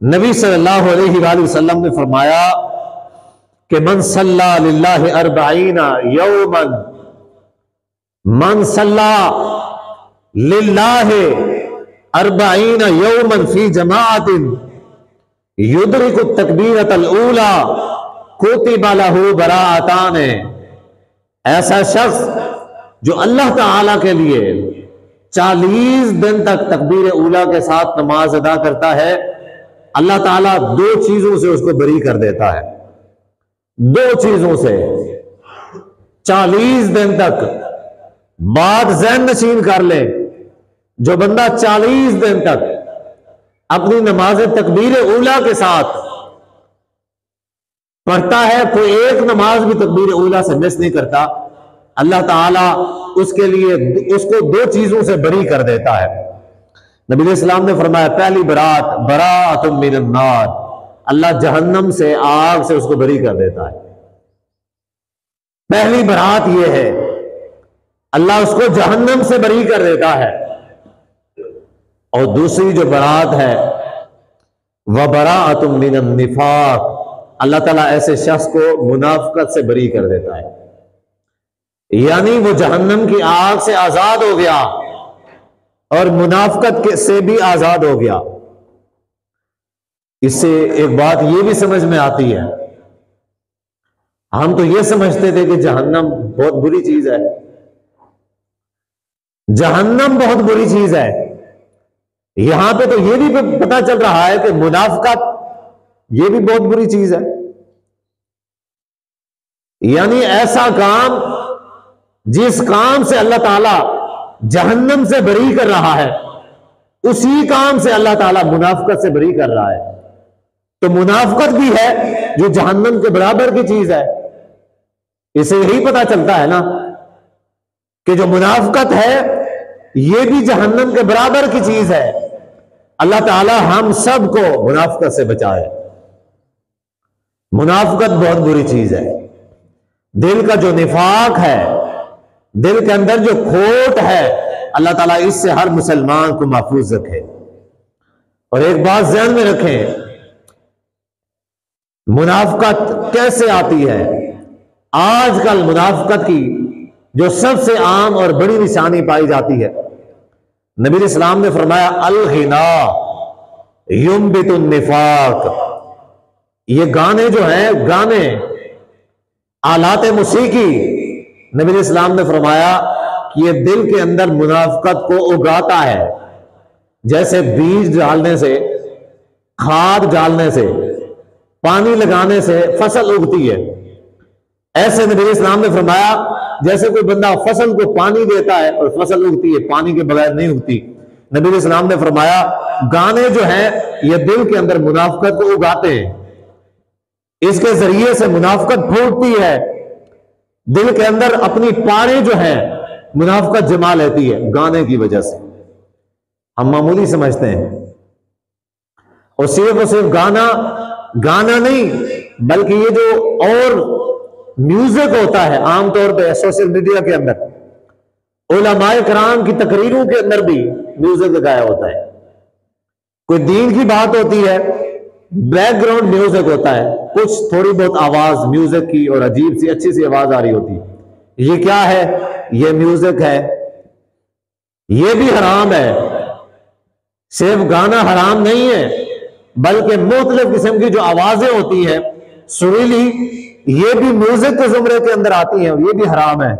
نبی صلی اللہ علیہ وآلہ وسلم نے فرمایا کہ من صلی للہ اربعین یوما، من صلی للہ اربعین یوما فی جماعت یدرک التکبیرۃ الاولی کتب لہ براءتان، ایسا شخص جو اللہ تعالی کے لیے 40 دن تک تکبیر اولیٰ کے ساتھ نماز ادا کرتا ہے، اللہ تعالیٰ 2 چیزوں سے اس کو بری کر دیتا ہے، 2 چیزوں سے 40 دن تک۔ بات ذہن نشین کر لیں، جو بندہ 40 دن تک اپنی نماز تکبیر اولیٰ کے ساتھ پڑھتا ہے، کوئی ایک نماز بھی تکبیر اولیٰ سے مس نہیں کرتا، اللہ تعالیٰ اس کے لیے اس کو 2 چیزوں سے بری کر دیتا ہے۔ نبی علیہ السلام نے فرمایا پہلی برات براءۃ من النار، اللہ جہنم سے، آگ سے اس کو بری کر دیتا ہے۔ پہلی برات یہ ہے، اللہ اس کو جہنم سے بری کر دیتا ہے۔ اور دوسری جو برات ہے وبراءۃ من النفاق، اللہ تعالیٰ ایسے شخص کو منافقت سے بری کر دیتا ہے، یعنی وہ جہنم کی آگ سے آزاد ہو گیا اور منافقت سے بھی آزاد ہو گیا۔ اس سے ایک بات یہ بھی سمجھ میں آتی ہے، ہم تو یہ سمجھتے تھے کہ جہنم بہت بری چیز ہے، جہنم بہت بری چیز ہے، یہاں پہ تو یہ بھی پتہ چل رہا ہے کہ منافقت یہ بھی بہت بری چیز ہے، یعنی ایسا کام جس کام سے اللہ تعالیٰ جہنم سے بری کر رہا ہے، اسی کام سے اللہ تعالیٰ منافقت سے بری کر رہا ہے۔ تو منافقت بھی ہے جو جہنم کے برابر کی چیز ہے۔ اسے یہی پتا چلتا ہے نا کہ جو منافقت ہے یہ بھی جہنم کے برابر کی چیز ہے۔ اللہ تعالیٰ ہم سب کو منافقت سے بچائے۔ منافقت بہت بری چیز ہے، دل کا جو نفاق ہے، دل کے اندر جو کھوٹ ہے، اللہ تعالیٰ اس سے ہر مسلمان کو محفوظ رکھے۔ اور ایک بات ذہن میں رکھیں، منافقت کیسے آتی ہے؟ آج کل منافقت کی جو سب سے عام اور بڑی نشانی پائی جاتی ہے، نبی علیہ السلام نے فرمایا الغنا ينبت النفاق، یہ گانے جو ہیں، گانے، آلات موسیقی، نبی علیہ السلام نے فرمایا کہ یہ دل کے اندر منافقت کو اگاتا ہے، جیسے بیج ڈالنے سے، کھاد ڈالنے سے، پانی لگانے سے فصل اگتی ہے، ایسے نبی علیہ السلام نے فرمایا جیسے کوئی بندہ فصل کو پانی دیتا ہے اور فصل اگتی ہے، پانی کے بغیر نہیں اگتی۔ نبی علیہ السلام نے فرمایا گانے جو ہیں یہ دل کے اندر منافقت کو اگاتے ہیں، اس کے ذریعے سے منافقت پھوٹتی ہے، دل کے اندر اپنی پاڑیں جو ہیں منافقت جما لیتی ہے گانے کی وجہ سے۔ ہم معمولی سمجھتے ہیں، اور صرف گانا نہیں بلکہ یہ جو اور میوزک ہوتا ہے، عام طور پہ سوشل میڈیا کے اندر علماء کرام کی تقریروں کے اندر بھی میوزک لگایا ہوتا ہے، کوئی دین کی بات ہوتی ہے، بیک گراؤنڈ میوزک ہوتا ہے، کچھ تھوڑی بہت آواز میوزک کی اور عجیب سی اچھی سی آواز آ رہی ہوتی ہے، یہ کیا ہے؟ یہ میوزک ہے، یہ بھی حرام ہے۔ صرف گانا حرام نہیں ہے بلکہ مختلف قسم کی جو آوازیں ہوتی ہیں سریلی، یہ بھی میوزک کے زمرے کے اندر آتی ہیں اور یہ بھی حرام ہے۔